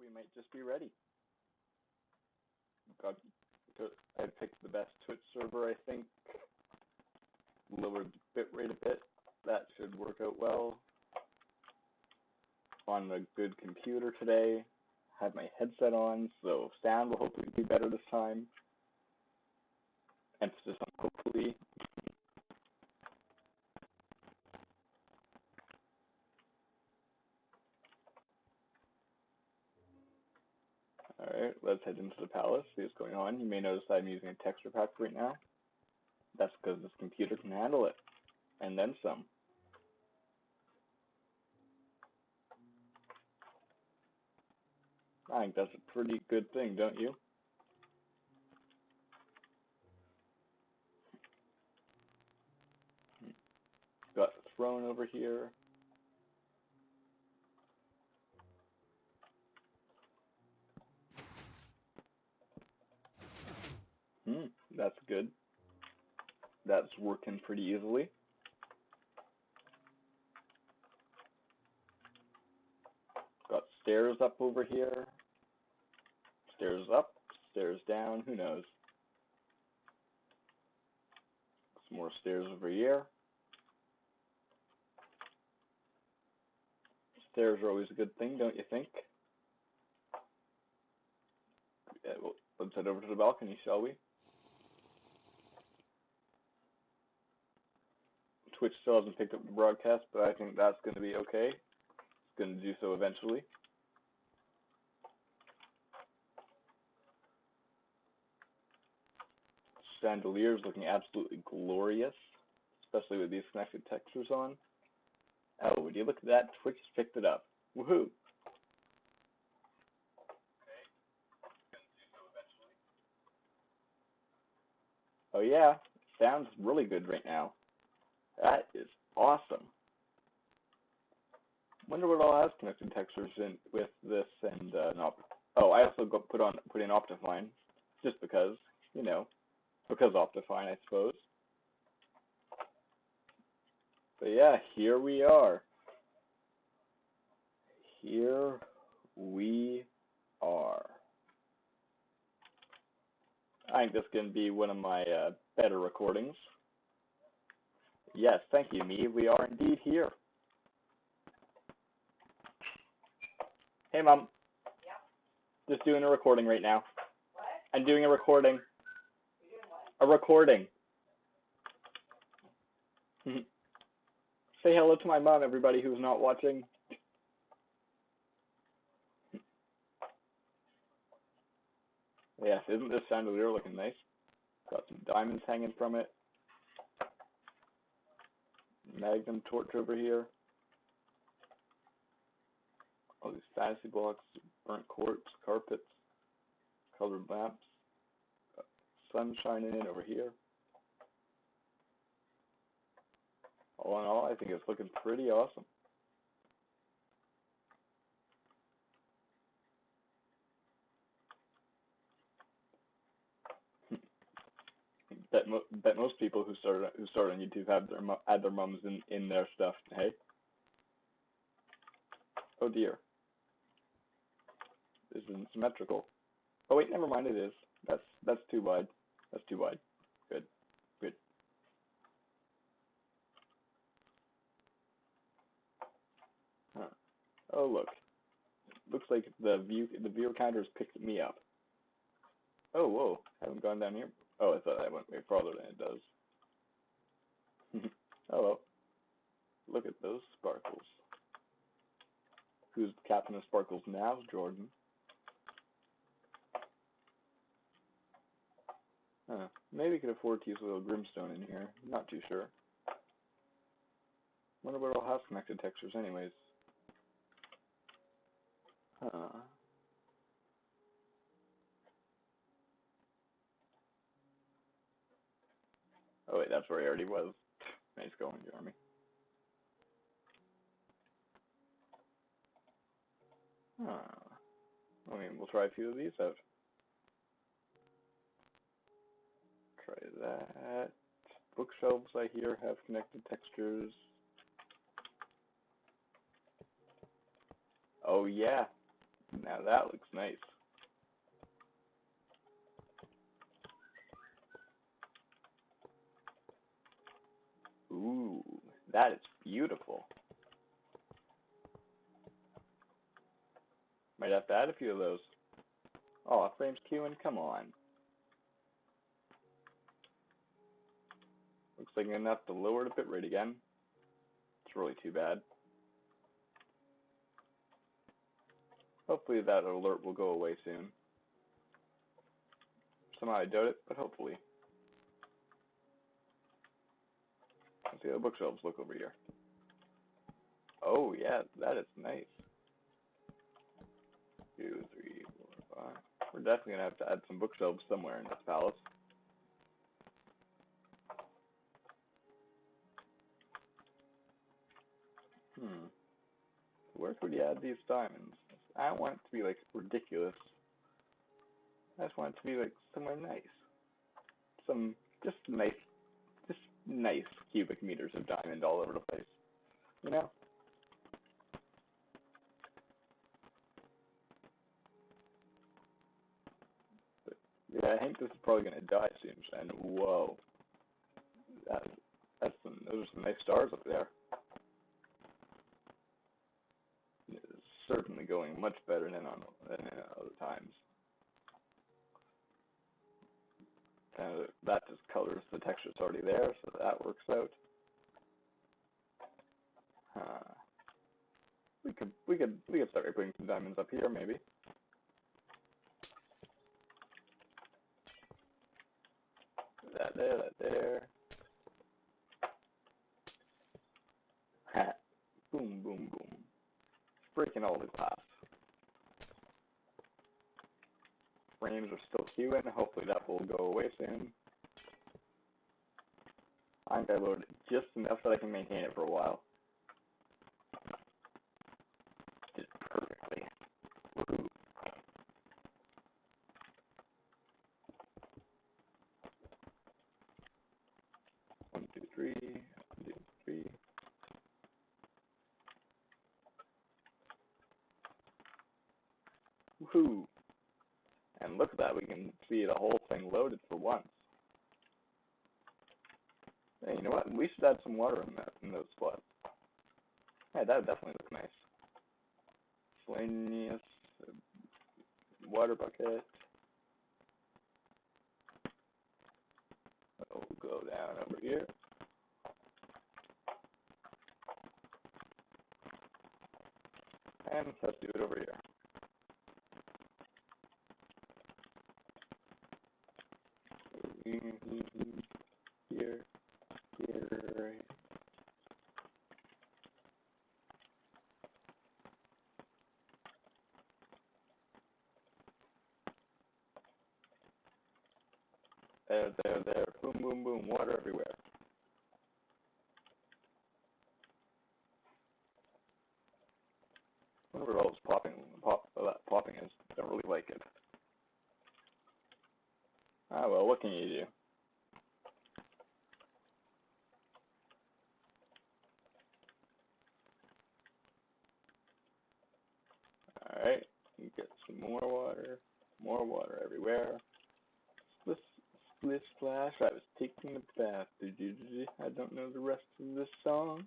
we might just be ready. I picked the best Twitch server, I think. Lowered the bitrate a bit. That should work out well. On a good computer today. Have my headset on, so sound will hopefully be better this time. Emphasis on hopefully. Alright, let's head into the palace, see what's going on. You may notice that I'm using a texture pack right now. That's because this computer can handle it. And then some. I think that's a pretty good thing, don't you? Got the throne over here. That's good. That's working pretty easily. Got stairs up over here. Stairs up, stairs down, who knows. Some more stairs over here. Stairs are always a good thing, don't you think? Yeah, well, let's head over to the balcony, shall we? Twitch still hasn't picked up the broadcast, but I think that's going to be okay. It's going to do so eventually. Chandelier's looking absolutely glorious, especially with these connected textures on. Oh, would you look at that? Twitch picked it up. Woohoo! Oh yeah, sounds really good right now. That is awesome. Wonder what all has connected textures in with this and not. Oh, I also put in Optifine, just because, you know, because Optifine, I suppose. But yeah, here we are. Here we are. I think this is going to be one of my better recordings. Yes, thank you, me. We are indeed here. Hey, Mom. Yeah? Just doing a recording right now. What? I'm doing a recording. You're doing what? A recording. Say hello to my mom, everybody who's not watching. Yes, isn't this chandelier looking nice? Got some diamonds hanging from it. Magnum torch over here. All these fantasy blocks, burnt quartz, carpets, colored lamps. Sun shining in over here. All in all, I think it's looking pretty awesome. Bet most people who start on YouTube have their mums in their stuff. Hey. Oh dear. This isn't symmetrical. Oh wait, never mind. It is. That's too wide. That's too wide. Good. Good. Huh. Oh look. Looks like the viewer counter has picked me up. Oh whoa. Haven't gone down here. Oh, I thought I went way farther than it does. Oh well. Look at those sparkles. Who's the captain of sparkles now, Jordan? Huh. Maybe we could afford to use a little brimstone in here. Not too sure. Wonder what all has connected textures anyways. Huh. Oh wait, that's where he already was. Nice going, Jeremy. I mean, we'll try a few of these out. Try that. Bookshelves, I hear, have connected textures. Oh yeah, Now that looks nice. Ooh, that is beautiful. Might have to add a few of those. Oh, frame's queuing? Come on. Looks like enough to lower the bit rate again. It's really too bad. Hopefully that alert will go away soon. Somehow I doubt it, but hopefully. Let's see how the bookshelves look over here. Oh yeah, that is nice. 2, 3, 4, 5. We're definitely going to have to add some bookshelves somewhere in this palace. Where could we add these diamonds? I don't want it to be like ridiculous. I just want it to be like somewhere nice. Some just nice cubic meters of diamond all over the place. You know? But, yeah, I think this is probably gonna die soon, and whoa. Those are some nice stars up there. It's certainly going much better than other times. That just colors the textures already there, so that works out. We could start putting some diamonds up here, maybe. That there. Ha! Boom, boom, boom. Breaking all the glass. Frames are still queuing. Hopefully that will go away soon. I'm going to load it just enough that I can maintain it for a while. Just perfectly. Woohoo. One, two, three. 1, 2, 3. Woohoo! And look at that, we can see the whole thing loaded for once. Hey, you know what? We should add some water in those spots. Hey, that would definitely look nice. Miscellaneous, water bucket. We'll go down over here. And let's do it over here. Here. There. Boom, boom, boom. Water everywhere. I wonder what all this popping is. I don't really like it. Ah, well, what can you do? Alright, get some more water everywhere. Splish splash, I was taking a bath. I don't know the rest of this song.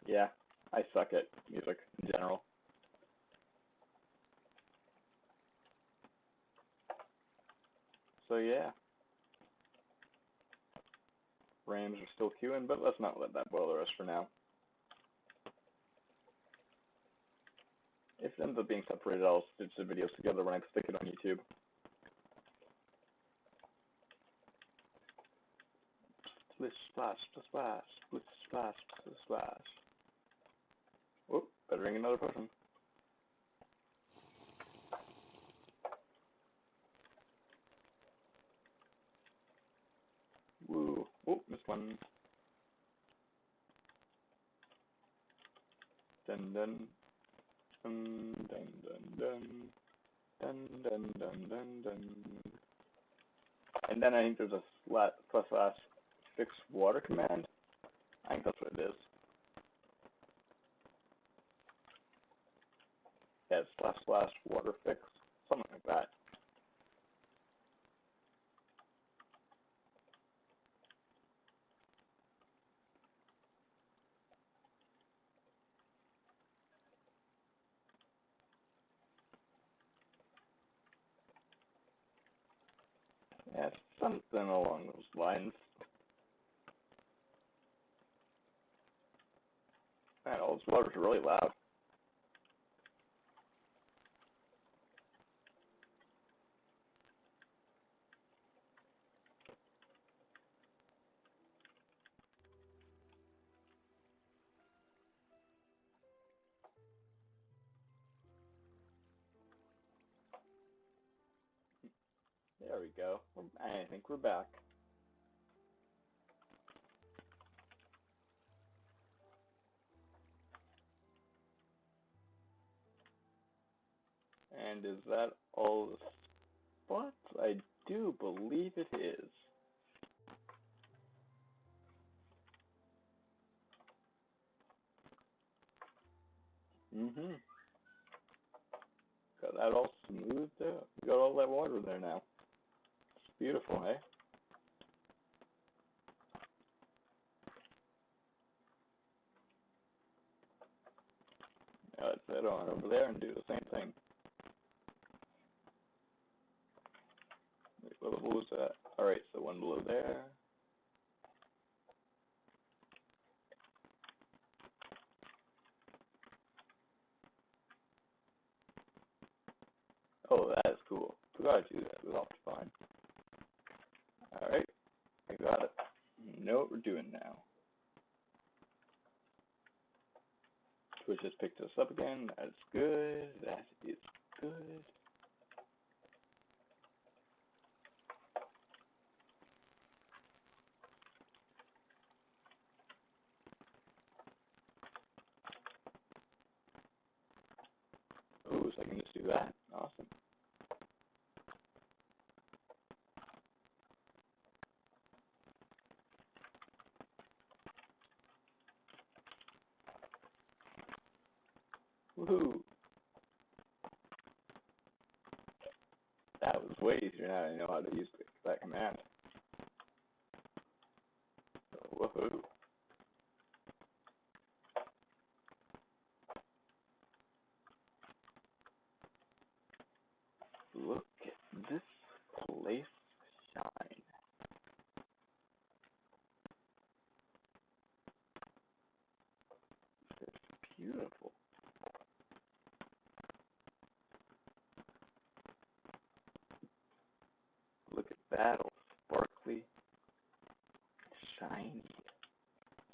Yeah, I suck at music in general. So yeah. Frames are still queuing, but let's not let that bother us for now. If it ends up being separated, I'll stitch the videos together when I stick it on YouTube. Splish, splash, splash, splish, splash, splash. Whoop, better ring another potion. Woo. Oh, missed one. Dun dun. Dun dun dun dun. Dun dun dun dun dun. And then I think there's a slash fix water command. I think that's what it is. Yeah, slash slash water fix, something like that. Yeah, something along those lines. Man, all this water's really loud. There we go. I think we're back. And is that all the spots? I do believe it is. Mm-hmm. Got that all smoothed out. We got all that water there now. It's beautiful, eh? Now let's head on over there and do the same thing. Wait, what level was that? Alright, so one below there. Oh, that is cool. Forgot to do that. We'll have to find. Alright, I got it. Know what we're doing now. Twitch just picked us up again. That's good. That is good. Ooh, so I can just do that. Awesome. Woohoo! That was way easier now I know how to use that command. Woohoo! Look at this place shine. It's beautiful. Look at that, all sparkly, shiny.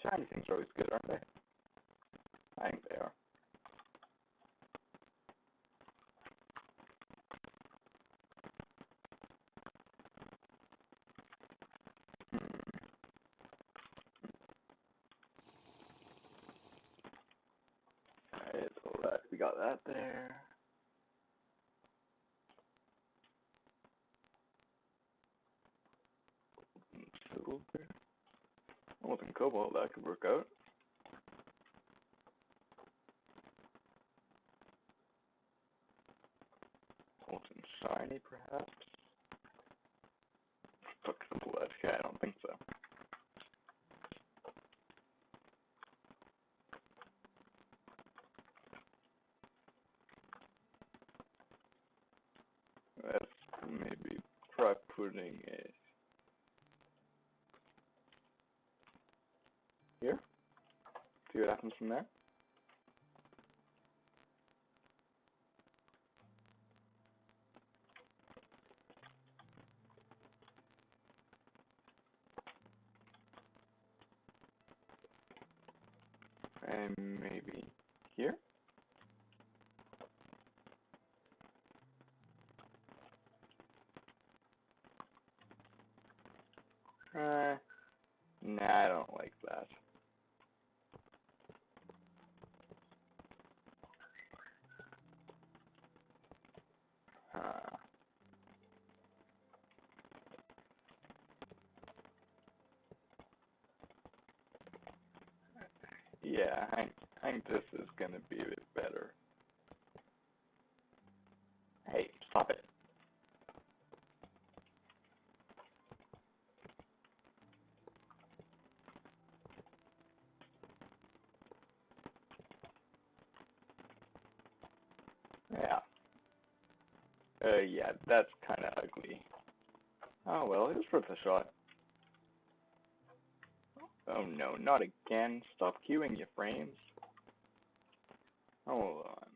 Shiny things are always good, aren't they? I think they are. Alright, so that, we got that there. Silver. Oh, some cobalt, that could work out. Something shiny, perhaps? Fuck some blood. Yeah, I don't think so. Let's maybe try putting it here. See what happens from there. And maybe here. Nah, I don't like that. Yeah, I think this is going to be a bit better. Hey, stop it. Yeah. Yeah, that's kind of ugly. Oh well, it was worth a shot. Oh no, not again. Stop queuing your frames. Hold on.